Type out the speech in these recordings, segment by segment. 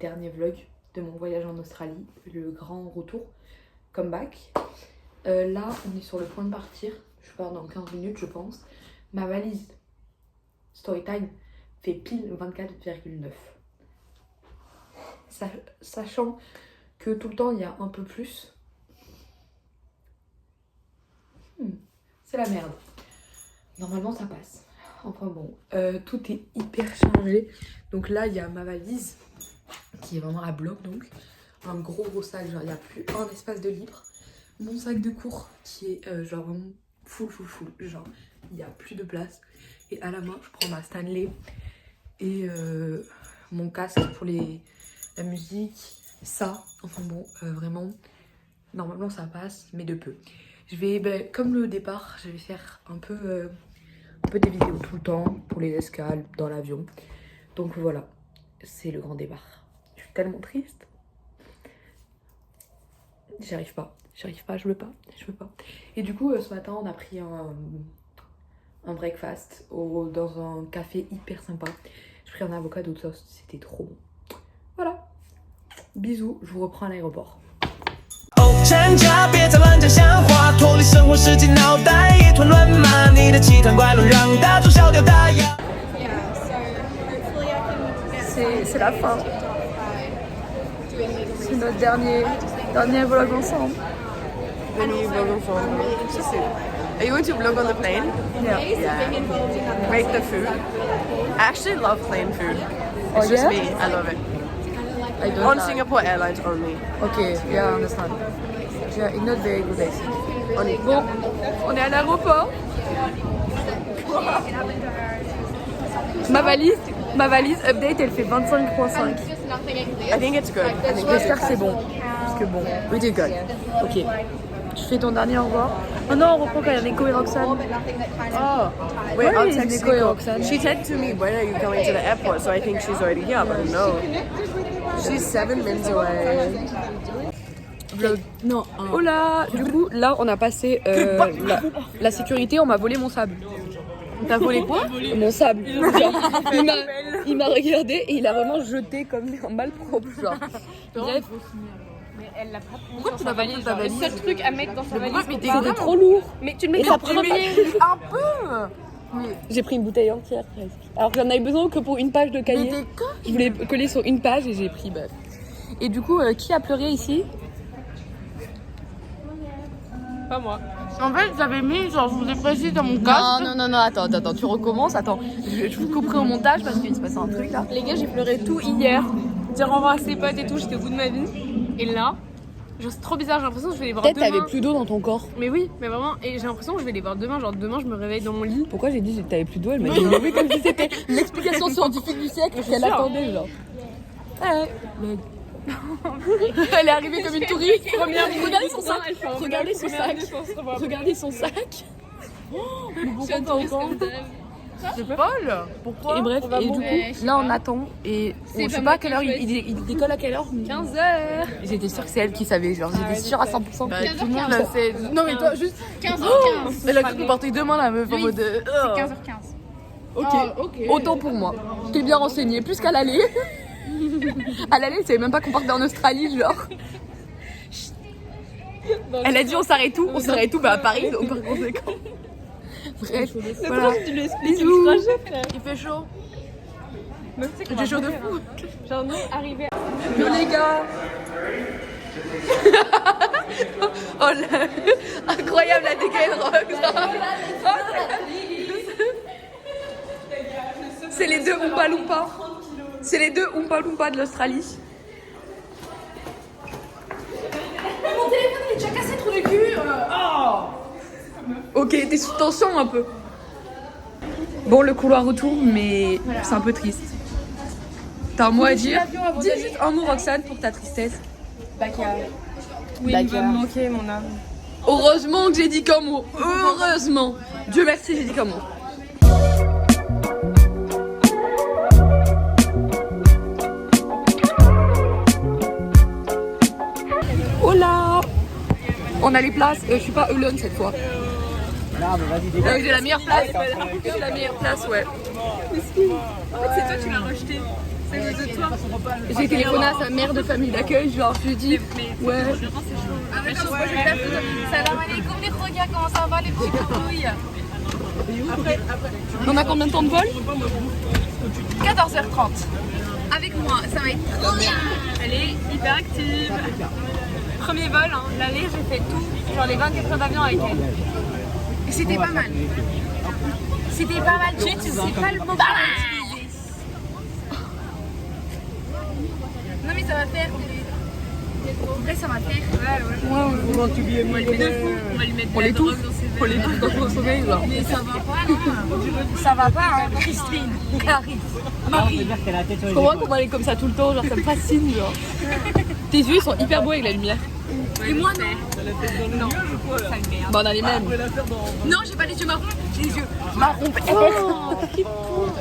derniers vlogs de mon voyage en Australie, le grand retour, comeback. Là, on est sur le point de partir. Je pars dans 15 minutes, je pense. Ma valise Storytime fait pile 24,9. Sachant que tout le temps, il y a un peu plus. C'est la merde. Normalement, ça passe. Enfin bon, tout est hyper chargé. Donc là, il y a ma valise qui est vraiment à bloc, donc un gros sac, genre il n'y a plus un espace de libre. Mon sac de cours qui est genre vraiment full, genre il n'y a plus de place. Et à la main, je prends ma Stanley et mon casque pour la musique, ça. Enfin bon, vraiment, normalement ça passe, mais de peu. Je vais, comme le départ, je vais faire un peu des vidéos tout le temps pour les escales dans l'avion. Donc voilà, c'est le grand départ. Je suis tellement triste. J'y arrive pas, je veux pas. Et du coup, ce matin, on a pris un breakfast dans un café hyper sympa. J'ai pris un avocado toast, c'était trop bon. Voilà, bisous, je vous reprends à l'aéroport. 真假别再乱讲瞎话，脱离生活世界，脑袋一团乱麻。你的奇谈怪论让大众笑掉大牙。C'est la fin. C'est notre dernier vlog ensemble. Dernier vlog ensemble. Are you going to vlog on the plane? Yeah. Make the food. I actually love plane food. It's just me. I love it. I don't On like. Singapore Airlines only. Okay, yeah, I understand. Yeah, it's not very good, I think. Only. Bon, on est à l'aéroport. Ma valise update, elle fait 25,5. I think it's good. I think J'espère que c'est bon. Parce que bon, we did good. Ok. Tu fais ton dernier au revoir. Oh non, on reprend quand il y a Nico et Roxane. Oh, wait, Where I'll is text Nico and Nico. Roxane? She said to me, when are you coming to the airport? So I think she's already here, but no. She's 7 minutes away. Vlog. Non. Oh là, du coup, là, on a passé la sécurité, on m'a volé mon sable. T'as volé quoi? Mon sable. Genre, il m'a regardé et il a vraiment jeté comme un malpropre. Genre. Bref. Mais elle l'a pas pris. Pourquoi tu m'as validé ta valise? Le seul truc à mettre dans sa valise. Mais t'es C'était trop lourd. Mais tu le mets Et dans ça prend un peu. J'ai pris une bouteille entière presque. Alors que j'en avais besoin que pour une page de cahier. Je voulais coller sur une page et j'ai pris bref. Et du coup, qui a pleuré ici? Pas moi. En fait, j'avais mis, genre, je vous ai précisé dans mon casque. Non, attends, tu recommences, attends. Je vous couperai au montage parce qu'il se passe un truc là. Les gars, j'ai pleuré tout hier. Dire au revoir à ses potes et tout, j'étais au bout de ma vie. Et là, genre c'est trop bizarre, j'ai l'impression que je vais les voir Peut-être demain. t'avais plus d'eau dans ton corps. Mais oui, mais vraiment, et j'ai l'impression que je vais les voir demain. Genre demain, je me réveille dans mon lit. Pourquoi j'ai dit que t'avais plus d'eau? Elle m'a dit oui, comme si c'était l'explication scientifique du siècle qu'elle sûr. attendait, genre. Ouais. Elle est arrivée comme une touriste. Regardez son sac. Regardez son sac. Regardez son sac. C'est folle. Pourquoi? Et bref, et du coup, là on attend et on sait pas à quelle heure il décolle à quelle heure. 15h. J'étais sûre que c'est elle qui savait, genre j'étais sûre à 100%. Bah, tout le monde le sait. Non, mais toi, juste. 15h15. Elle a cru porter deux mains la meuf en mode. C'est 15h15. Ok, autant pour moi. Je t'ai bien renseignée, plus qu'à l'aller. À l'aller, elle savait même pas qu'on partait en Australie, genre. Elle a dit on s'arrête où? On s'arrête où? Bah à Paris, donc par conséquent. Bref, voilà. Bisous. Il fait chaud. J'ai chaud de fou. Genre nous, arrivé à... Yo les gars. Oh là, incroyable la dégâts de Rox. C'est les deux Oompa Loompa. C'est les deux Oompa Loompa de l'Australie. Mon téléphone il est déjà cassé, trou du cul. Ok, t'es sous tension un peu. Bon, le couloir retourne, mais c'est un peu triste. T'as un mot à dire? Dis juste un mot, Roxane, pour ta tristesse. Oui, il va me manquer mon âme. Heureusement que j'ai dit qu'un mot. Heureusement. Dieu merci, j'ai dit qu'un mot. Hola. On a les places. Je suis pas alone cette fois. J'ai la meilleure place. J'ai la meilleure place, ouais. En fait, c'est toi qui l'as rejeté. J'ai téléphoné à sa mère de famille d'accueil, genre je lui ai dit ouais. Salam alaikum les croquants, comment ça va les petits couilles? On a combien de temps de vol? 14h30. Avec moi, ça va être trop bien. Elle est hyper active. Premier vol, hein. L'aller, j'ai fait tout, genre les 24 heures d'avion avec elle. Et c'était pas mal. C'était pas mal, c'est pas le mot pour l'utiliser. Non mais ça va faire. Après ça va faire. On va les touche. On les touche dans son sommeil là. Mais ça va pas, non. Ça va pas, hein. Christine, Marie. Je comprends comment elle est comme ça tout le temps, genre ça me fascine genre. Tes yeux ils sont hyper beaux avec la lumière. Et moi non. Non, ça me merde. Bah on a les mêmes. Non, j'ai pas les yeux marrons, j'ai les yeux marrons. Oh,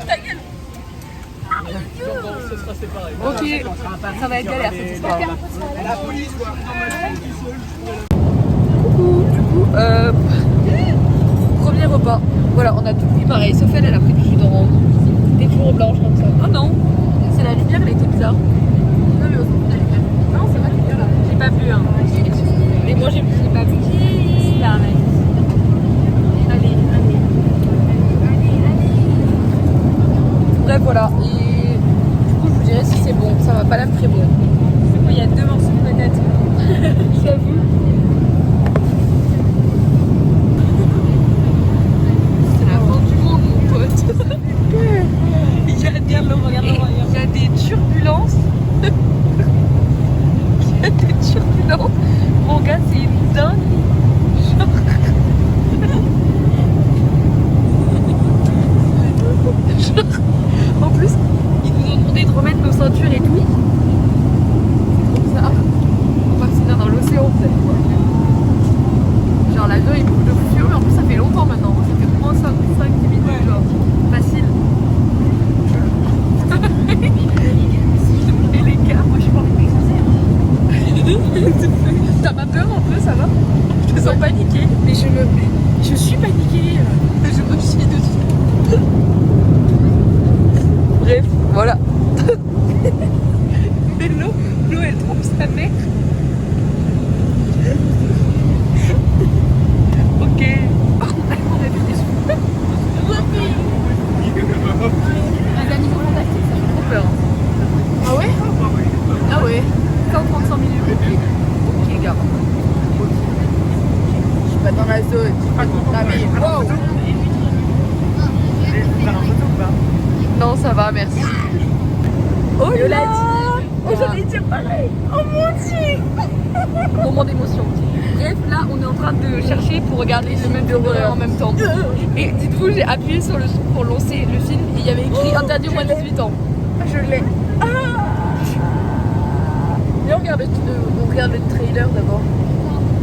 ta gueule. Ok, ça va être galère cette histoire. Coucou, du coup, premier repas. Voilà, on a tout pris pareil, sauf elle a pris du jus d'orange. Des fours blanches comme ça. Ah non, c'est la lumière, elle était bizarre. Non, mais non, c'est vrai que j'ai pas vu. Hein. Et moi j'ai pas vu. Super nice. Allez. Bref, voilà. Et du coup, je vous dirais si c'est bon. Ça va pas l'air très bon. Il y a 2 morceaux peut-être. J'avoue. C'est la fin du monde, mon pote. Il y a des turbulences. Il y a des turbulences. Mon gars, c'est une dingue. Genre, en plus, ils nous ont demandé de remettre nos ceintures et tout. C'est trop bizarre. On va finir dans l'océan peut-être quoi. Genre l'avion il bouge de fou, mais en plus ça fait longtemps maintenant. Ça fait au moins 5-10 minutes genre. Facile. Et les gars, moi je suis pas T'as pas peur un peu, ça va? Je te sens paniquée. Mais je suis paniquée. Je me suis dessus. Bref, voilà. Mais l'eau elle trompe sa mère. Ok. On a vu des sous. Les animaux fantastiques, ça J'ai trop peur. Ah ouais? Ah ouais. 135 minutes. Ok, gars. Je suis pas dans la zone. Ah mais wow. Non, ça va, merci. Oh là! Oh, j'allais dire pareil. Oh mon dieu! Moment d'émotion. Bref, là, on est en train de chercher pour regarder le même film d'horreur en même temps. Et dites-vous, j'ai appuyé sur le son pour lancer le film et il y avait écrit interdit au moins de 18 ans. Je l'ai. Viens, on regarde le trailer d'abord.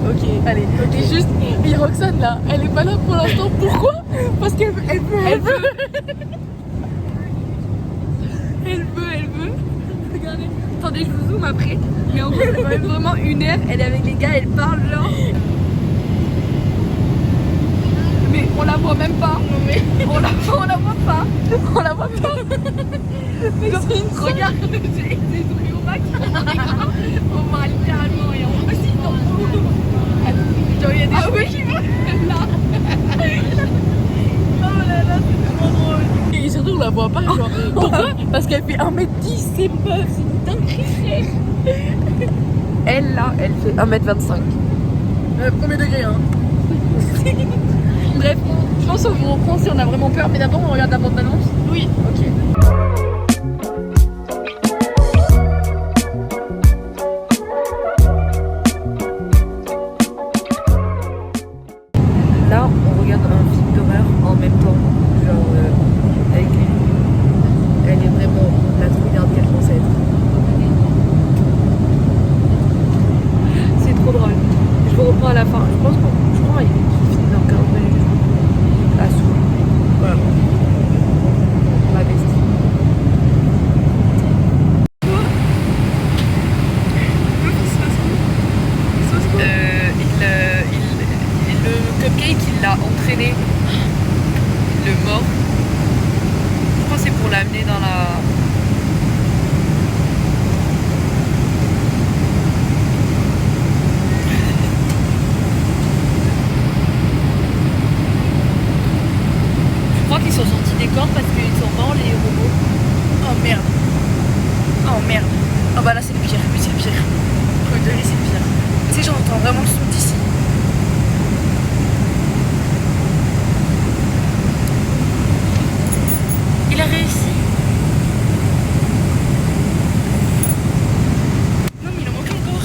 Ok, allez. Et juste, et Roxane là, elle est pas là pour l'instant. Pourquoi? Parce qu'elle veut. Elle veut. Elle veut. Regardez. Attendez, je vous zoome après. Mais en gros, c'est quand même vraiment 1 heure. Elle est avec les gars, elle parle genre. Mais on la voit même pas. Non mais on la voit pas. On la voit pas. Mais genre, regarde, j'ai des trucs au bac. On va littéralement et on va aussi dans le genre, il y a des trucs qui vont là. Oh là là, c'est trop drôle. Et surtout, on la voit pas. Genre, pourquoi? Parce qu'elle fait 1m10, c'est meuf, c'est une dinguerie. Elle là, elle fait 1m25. Premier degré, hein. Bref, je pense qu'on vous reprend si on a vraiment peur, mais d'abord on regarde la bande-annonce. Oui. Ok. Là, on regarde un film d'horreur en même temps, genre avec lui. Elle est vraiment la trouillarde qu'elle pensait être. C'est trop drôle. Je vous reprends à la fin. Je crois qu'il finit dans 40 minutes. À sous. Voilà. Ma bestie. Le cupcake, il l'a entraîné. Le mort. Je crois que c'est pour l'amener dans la cordes parce qu'ils sont morts les robots. Oh merde. Oh merde. Oh bah là c'est le pire, oui c'est le pire. Premier degré c'est le pire. Tu sais j'entends vraiment le son d'ici. Il a réussi. Non mais il en manque encore.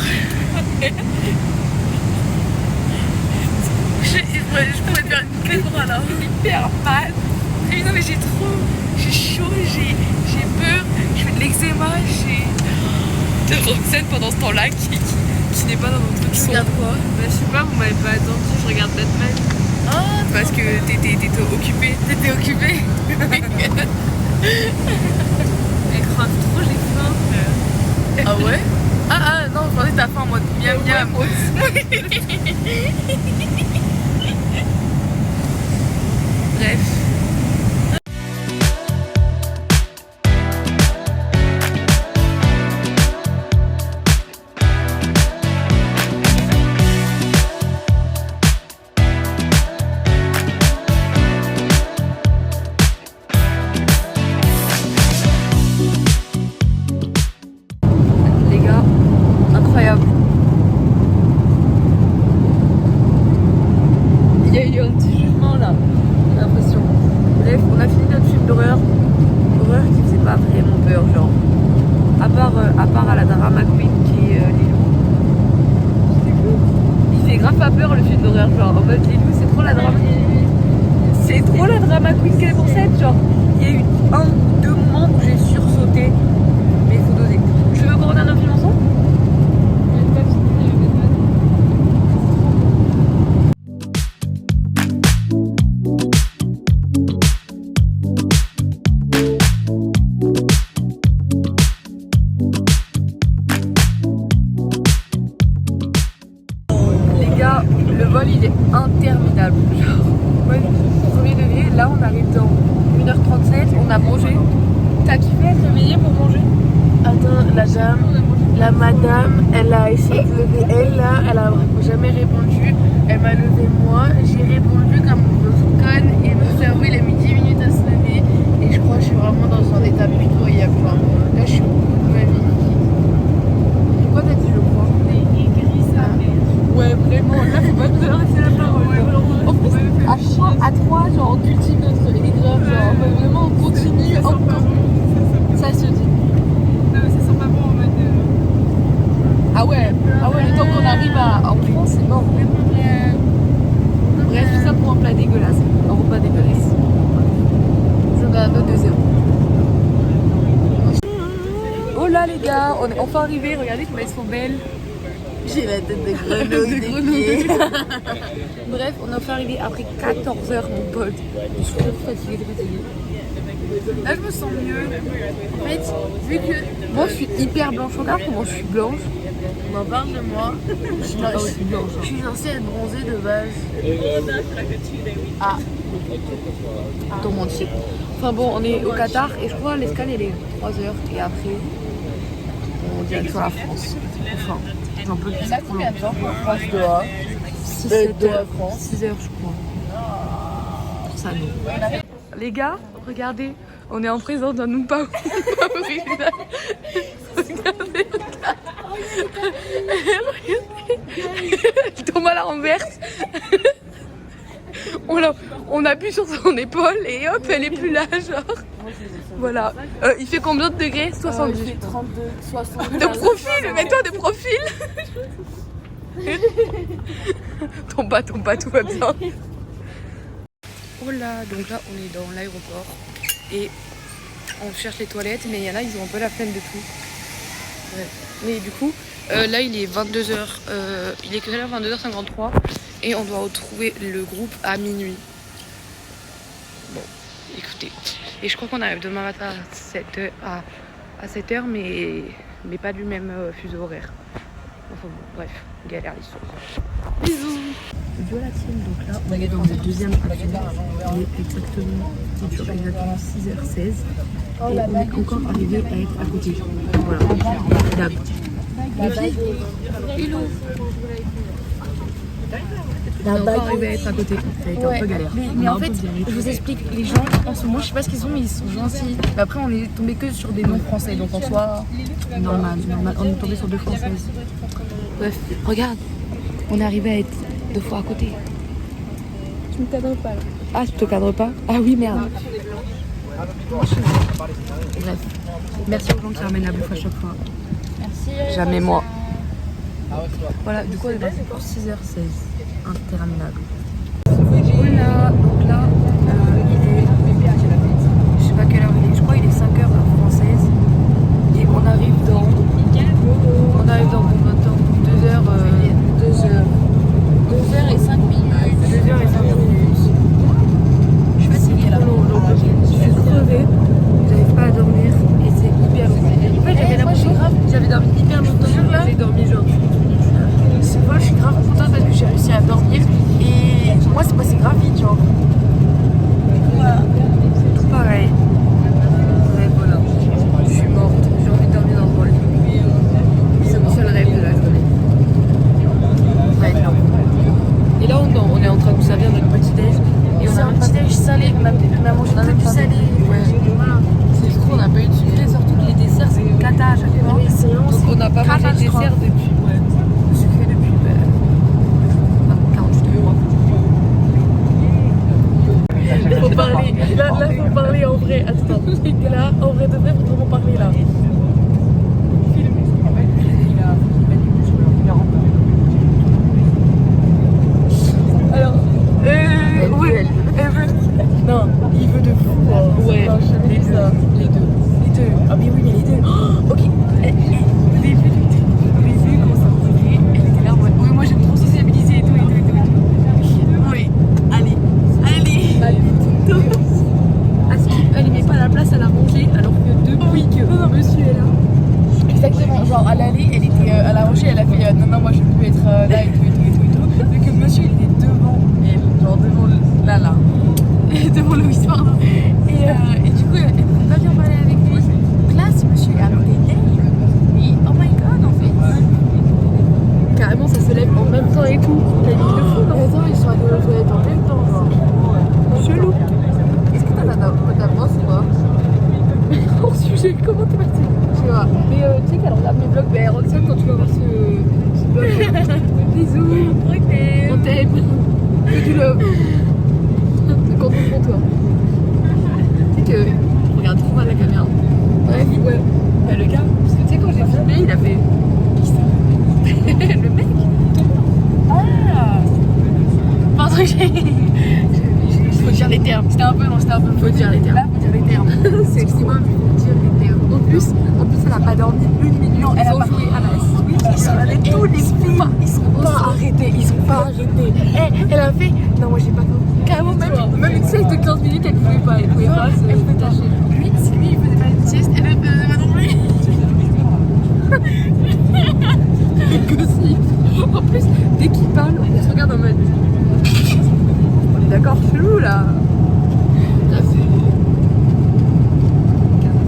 je pourrais te faire une clé de bras là. Hyper mal. Et non mais j'ai chaud, j'ai peur, je fais de l'eczéma, j'ai... Roxane pendant ce temps-là qui n'est pas dans notre truc. Tu regardes quoi? Bah, je sais pas, vous m'avez pas attendu, je regarde Batman. Ah, parce que t'étais occupée. T'étais occupée. Elle crame trop, j'ai faim. Ah ouais? Ah non, je pensais que t'as faim en mode miam miam. Bref. Les gars, incroyable. Il y a eu un petit jugement là, j'ai l'impression. Bref, on a fini notre film d'horreur. Horreur qui faisait pas vraiment peur, genre. À part à la drama queen qui est Lilou. Il fait grave pas peur le film d'horreur, genre en mode Lilou, c'est trop la drama. C'est trop la drama queen qu'elle est pour cette, genre. Il y a eu 1 ou 2 moments où j'ai sursauté. Mais il faut doser. Tu veux qu'on regarde un film ensemble? Les gars, le vol il est interminable. Genre, ouais, premier degré, là on arrive dans 1h37, on a mangé. T'as kiffé être réveillée pour manger? Attends, la madame, elle a essayé de lever elle là, elle a jamais répondu. Elle m'a levé moi, j'ai répondu comme une grosse conne et mon cerveau il a mis 10 minutes à se lever. Et je crois que je suis vraiment dans un état pitoyable. Enfin, là je suis au bout de ma vie. Pourquoi t'as dit je crois? Ouais, vraiment, là faut pas nous adresser la parole. En plus, à 3, genre on cultive notre aigreur, genre vraiment on continue encore. Ça se dit. Non, mais ça sent pas bon en mode. Ah ouais, le temps qu'on arrive en France, c'est mort. Bref, tout ça pour un plat dégueulasse. Un repas dégueulasse. Je donne un note de 0. Oh là les gars, on est enfin arrivés. Regardez comme elles sont belles. J'ai la tête de grenouille. Bref, on est enfin arrivés après 14 heures, mon pote. Je suis trop fatiguée. Là, je me sens mieux. En fait, vu que moi, je suis hyper blanche. Regarde comment je suis blanche. On en parle de moi. Je suis censée être bronzée de base. Ah. Ton mentier. Enfin bon, on est au Qatar et je crois l'escale elle est 3 heures et après on direction la France. Enfin, j'en peux plus. Ça combien de temps pour France Doha? 6 heures je crois. Pour ça non. Les gars, regardez, on est en présence d'un Oompa original. Regardez. Thomas la renverse. On appuie sur son épaule et hop, elle est plus là, genre. Voilà. Il fait combien de degrés? 70. Il fait 32, 60. De profil, mets-toi de profil. Tombe pas, tout va bien. Oh là, donc là on est dans l'aéroport et on cherche les toilettes, mais il y en a, ils ont un peu la flemme de tout. Ouais. Mais du coup, là il est 22h, il est que l'heure 22h53 et on doit retrouver le groupe à minuit. Bon, écoutez. Et je crois qu'on arrive demain matin à 7h, mais pas du même fuseau horaire. Enfin bon, bref, galère l'histoire. Bisous. Yo la team, donc là on est dans le deuxième avion. Il est exactement 6h16 et on est encore arrivé à être à côté. Voilà, dab. Les filles, hello. La On bague arrivé à être à côté. Ça a été un peu galère. Mais en fait, je vous explique, les gens en ce moment, je sais pas ce qu'ils ont, mais ils sont gentils. Mais après, on est tombé que sur des noms français, donc en soi. Normal. On est tombé sur 2 Françaises. Bref, regarde. On est arrivé à être 2 fois à côté. Tu me cadres pas là. Ah, tu te cadres pas? Ah oui, merde. Bref. Merci aux gens qui ramènent la bouffe à chaque fois. Merci. Jamais moi. Voilà, du coup, on est passé pour 6h16. Interminable. Voilà, donc là, il est. Je sais pas quelle heure il est. Je crois qu'il est 5h heure française. Et on arrive dans. On arrive dans combien de temps? 2h et 5 minutes. 2h et 5 minutes. Je suis fatiguée là. Je suis crevée. J'arrive pas à dormir. Et c'est hyper long. En fait, j'avais l'impression que j'avais dormi hyper longtemps. J'ai dormi genre. Moi, je suis grave contente parce que j'ai réussi à dormir. Et moi, c'est passé grave vite, genre. Tout pareil. Ouais, voilà. Je suis morte. J'ai envie de dormir dans le lit. C'est mon seul rêve de la journée. Ça va être long. Et là, on est en train de nous servir notre petit-déj. Et C'est un petit déj salé. On a mangé que du salé. Voilà. C'est trop, on n'a pas eu de sucré. Surtout que les desserts, c'est une cata à chaque fois. Mais c'est vraiment. Donc, on n'a pas mangé de dessert depuis. Ouais. Sucré depuis. 48 mois. Faut parler. Là, faut parler en vrai. Attends. Là, en vrai de vrai, faut vraiment parler là. Alors, ouais, elle veut. Non, il veut de fou. Ouais, Non, je les sais deux. ça. Les deux. Les deux. Ah, mais oui, mais les deux. Oh, ok. Vous avez vu comment ça me fait. Elle était là en mode. Oui, moi j'aime trop sociabiliser et tout. Oui, allez. Elle met pas la place à la manger alors que depuis que monsieur est là. Exactement, genre à l'aller, elle était à la rangée, elle a fait non, moi je peux plus être là et tout. Donc monsieur il était devant elle, genre devant là. Devant Louis, pardon. Et du coup, elle pouvait pas bien parler avec lui. Donc là, ce monsieur est à côté d'elle. Mais oh my god, en fait. Carrément, ça se lève en même temps et tout. T'as dit de fou, non? Attends, ils sont à deux toilettes en même temps, genre. Chelou. Est-ce que t'as ta brosse ou pas? Hors sujet, comment t'es parti? Je sais pas. Mais tu sais qu'elle regarde mes vlogs, ben Roxane, quand tu vas voir ce vlog. Bisous. On t'aime. Que du love. C'est content pour toi. Tu sais que. Regarde trop mal la caméra. Ouais. Bah, le gars, parce que tu sais, quand j'ai filmé, il a fait. Qui ça? Le mec. Ah. Pardon, Faut dire les termes. C'était un peu long, Faut dire les termes. Là, faut dire les termes. C'est excellent, il faut dire les termes. En plus, elle a pas dormi une minute. Non, elle a pas joué à la Switch. Ils sont allés tous les filles. Ils sont pas arrêtés. Elle a fait. Non, moi j'ai pas compris. Carrément, même une sieste de 15 minutes, elle pouvait pas. Elle pouvait pas. Elle pouvait tâcher. Lui, si lui, il faisait pas une sieste, elle faisait pas non plus. Que si. En plus, dès qu'il parle, on se regarde en mode. On est d'accord, chelou là. Bref.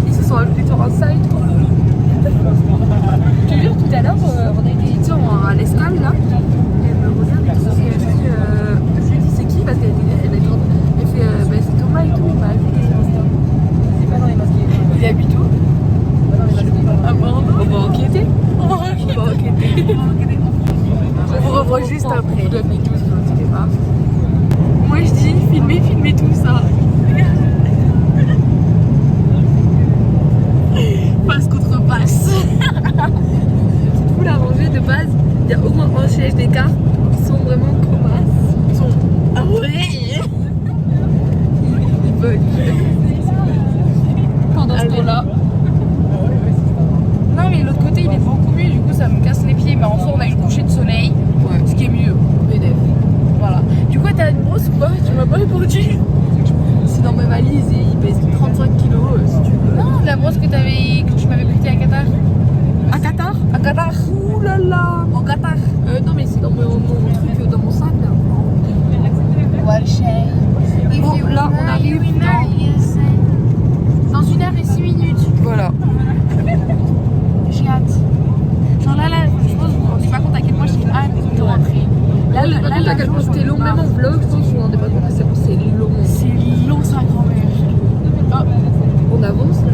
Ils se sont ajoutés sur un site. Je te jure, tout à l'heure, on a été à l'escale là. Elle me regarde et tout. Et elle me dit, je lui dis c'est qui? Parce qu'elle fait, bah, c'est Thomas et tout. Il m'a ajouté sur Insta. C'est pas dans les masqués. Il habite où? À Bordeaux. On va enquêter. On va enquêter. On vous revoit juste après. Je dois mettre tout, ne vous inquiétez pas. Moi, je dis, filmez tout ça. Passe contre passe. C'est fou la rangée de base. Il y a au moins un siège d'écart qui sont vraiment comasses. Ah ouais. Ils bug. Pendant ce temps-là. Non, mais l'autre côté, il est beaucoup mieux. Du coup, ça me casse les pieds. Mais en soi, on a eu le coucher de soleil. Ouais. Ce qui est mieux. PDF. Voilà. Du coup, t'as une brosse ou pas? Tu m'as pas répondu. C'est dans ma valise et il pèse 35 kilos si tu veux. Non, la brosse que tu m'avais prêtée à Qatar. À Qatar? À Qatar. Ouh là là. Au Qatar. Non mais c'est dans mon truc, dans mon sac là. Bon, là on arrive dans 1h06 minutes. Voilà. J'ai hâte. Genre là, je pense que vous vous rendez pas compte à quel point j'ai hâte de rentrer. Là, je me rends compte à quel point c'était long, même en vlog, je pense que je me rendais pas compte à quel point c'est long. C'est long, sa grand-mère. On avance là.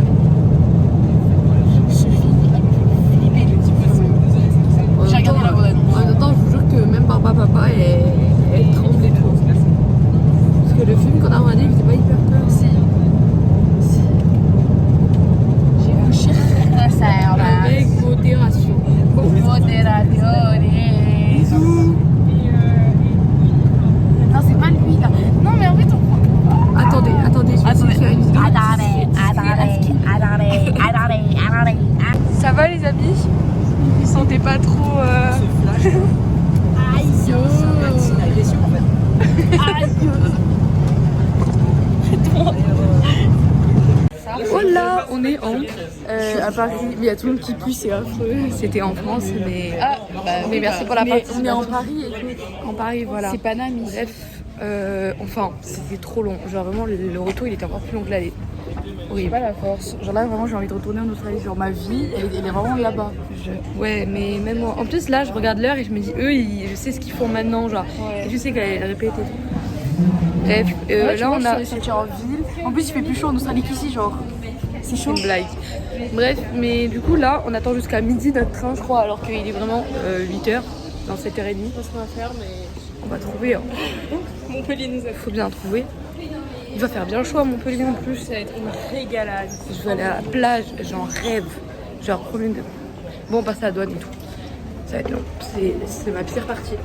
J'ai regardé la bonne annonce. En même temps, je vous jure que même papa, elle tremble et tout. Parce que le film qu'on a regardé, il faisait pas hyper peur. Si. J'ai vu cher ça. Avec modération. Modérateur. Bisous. Non, c'est pas lui là. Non, mais en fait, on prend. Attendez, je vais faire une vidéo. Ça va les amis? Vous sentez pas trop Oh là, on est à Paris. Il y a tout le monde qui pue, c'est affreux. C'était en France, mais. mais merci pour la partie. On est en Paris, écoute. En Paris, voilà. C'est Paname. Bref, enfin, c'était trop long. Genre vraiment, le retour, il était encore plus long que l'aller. Oui, pas la force. Genre là, vraiment, j'ai envie de retourner en Australie. Genre ma vie, elle est vraiment là-bas. Ouais, mais même moi. En plus, là, je regarde l'heure et je me dis, eux, je sais ce qu'ils font maintenant, genre. Ouais. Et je sais qu'elle répète et tout. Bref, là, on a. Je suis sortie en ville. En plus, il fait plus chaud en Australie qu'ici, genre. C'est chaud. Une blague. Bref, mais du coup, là, on attend jusqu'à midi notre train, je crois, alors qu'il est vraiment 8h, dans 7h30. C'est ce qu'on va faire, mais. On va trouver. Hein. Montpellier nous a. Faut bien trouver. Il va faire bien chaud à Montpellier en plus. Ça va être une régalade. Je vais aller à la plage, j'en rêve. Genre, combien de. Bon, on passe à la douane et tout. Ça va être long. C'est ma pire partie.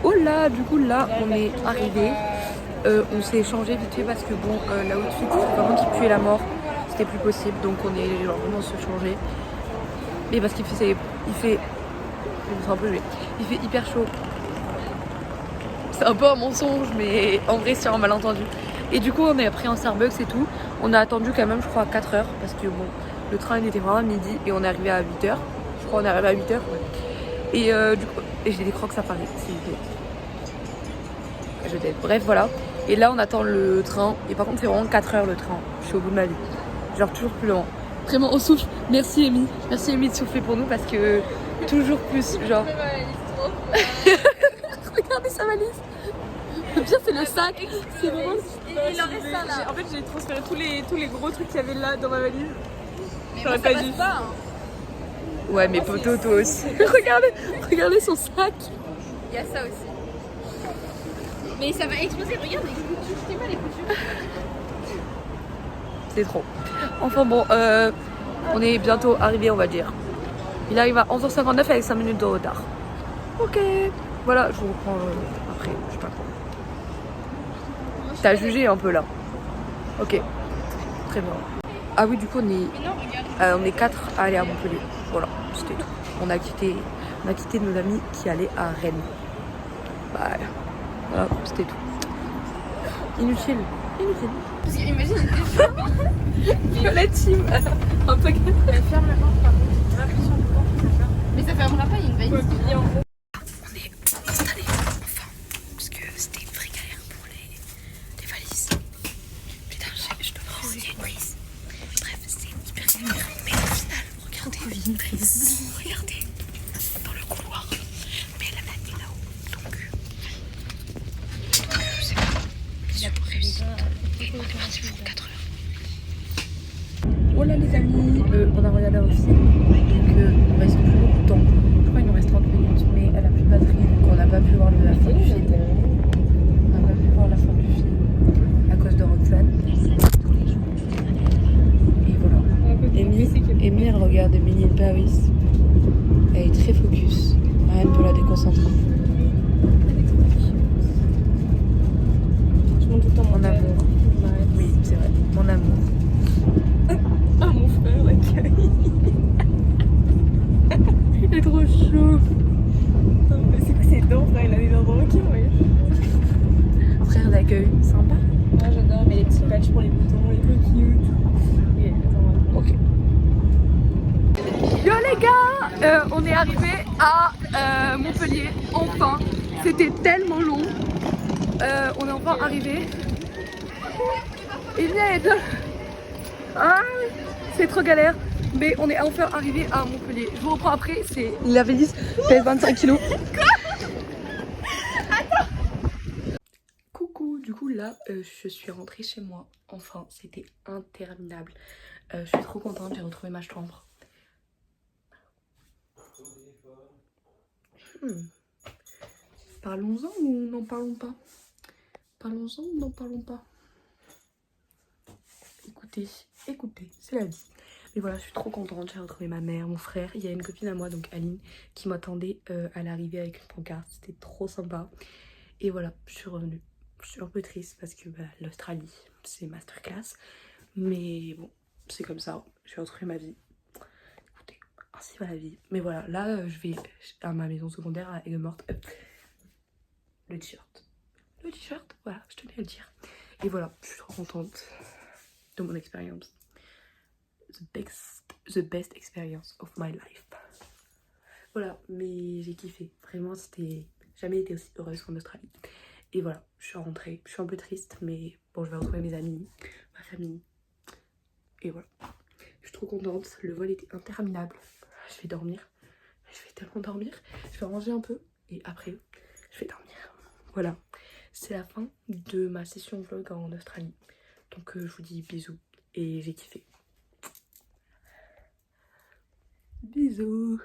Oh là, du coup, là, on est arrivé. On s'est échangé vite fait parce que bon, l'outfit, c'était vraiment qui puait la mort. C'était plus possible, donc on est genre vraiment se changer. Et parce qu'il fait, je me sens un peu jouée. Il fait hyper chaud. C'est un peu un mensonge, mais en vrai c'est un malentendu. Et du coup on est pris en Starbucks et tout. On a attendu quand même je crois 4 heures parce que bon, le train il était vraiment à midi et on est arrivé à 8 heures. Je crois qu'on est arrivé à 8 heures. Ouais. Et du coup, j'ai des crocs à Paris, s'il vous plaît. Je t'aide. Bref voilà. Et là on attend le train. Et par contre c'est vraiment 4 heures le train. Je suis au bout de ma vie. Genre toujours plus loin. Vraiment on souffle. Merci Amy. Merci Amy de souffler pour nous parce que toujours plus genre. Regardez sa valise. Le pire c'est le sac. C'est vraiment. Il en reste ça là. En fait j'ai transféré tous les gros trucs qu'il y avait là dans ma valise. J'aurais pas dû. Ouais mais poteau toi aussi. regardez son sac. Il y a ça aussi. Mais ça va exploser, regarde les coutures, je t'ai pas les coutures. C'est trop. Enfin bon, on est bientôt arrivé on va dire. Il arrive à 11h59 avec 5 minutes de retard. Ok. Voilà, je vous reprends après, je sais pas quoi. T'as jugé un peu là. Ok. Très bien. Ah oui, du coup on est 4 à aller à Montpellier. Voilà, c'était tout. On a quitté nos amis qui allaient à Rennes. Voilà, c'était tout. Inutile. Parce que imagine, La team. Un peu. elle ferme la porte par contre. J'ai l'impression de porte que ça ferme. Mais ça fermera pas, il y a une valise. On est installés enfin parce que c'était une vraie galère pour les valises. Putain, je dois prendre une prise. Bref, c'est hyper galère. Mais au final, regardez une prise. Regardez dans le couloir. Mais elle a mis là-haut. Donc c'est bon. Bisous, réussi. Et on est parti pour 4 heures. Voilà les amis, on a regardé un film. Donc il reste plus beaucoup de temps. Je crois qu'il nous reste 30 minutes, mais elle a plus de batterie, donc on n'a pas pu voir la fin du film. On n'a pas pu voir la fin du film à cause de Roxane. Et voilà. Amy, elle regarde Emily in Paris. Elle est très focus. Rien ne peut la déconcentrer. Mon amour. Oui, c'est vrai. Mon amour. Ah mon frère d'accueil. Il est trop chaud. Non mais c'est quoi ces dents frère, il a des dents dans le cul, ouais. Frère d'accueil, sympa. Moi j'adore, mais les petits patchs pour les boutons, les trucs cute. Oui, attends, Ok. Yo les gars, on est arrivé à Montpellier, enfin. C'était tellement long. On est enfin arrivé. Amy, ah, c'est trop galère. Mais on est enfin arrivé à Montpellier. Je vous reprends après, c'est la valise pèse 25 kilos. là, je suis rentrée chez moi. Enfin, c'était interminable. Je suis trop contente, j'ai retrouvé ma chambre. Parlons-en ou n'en parlons pas? Parlons-en ou n'en parlons pas? Écoutez, c'est la vie. Mais voilà, je suis trop contente, j'ai retrouvé ma mère, mon frère. Il y a une copine à moi, donc Aline, qui m'attendait à l'arrivée avec une pancarte. C'était trop sympa. Et voilà, je suis revenue. Je suis un peu triste parce que l'Australie, c'est masterclass. Mais bon, c'est comme ça. J'ai retrouvé ma vie. Écoutez, ainsi va la vie. Mais voilà, là, je vais à ma maison secondaire à Aigues-Mortes. Le t-shirt, voilà, je tenais à le dire. Et voilà, je suis trop contente de mon expérience. The best experience of my life. Voilà, mais j'ai kiffé. Vraiment, c'était jamais été aussi heureuse qu'en Australie. Et voilà, je suis rentrée. Je suis un peu triste, mais bon, je vais retrouver mes amis, ma famille. Et voilà. Je suis trop contente. Le vol était interminable. Je vais dormir. Je vais tellement dormir. Je vais ranger un peu. Et après, je vais dormir. Voilà. C'est la fin de ma session vlog en Australie. Donc je vous dis bisous. Et j'ai kiffé. Bisous.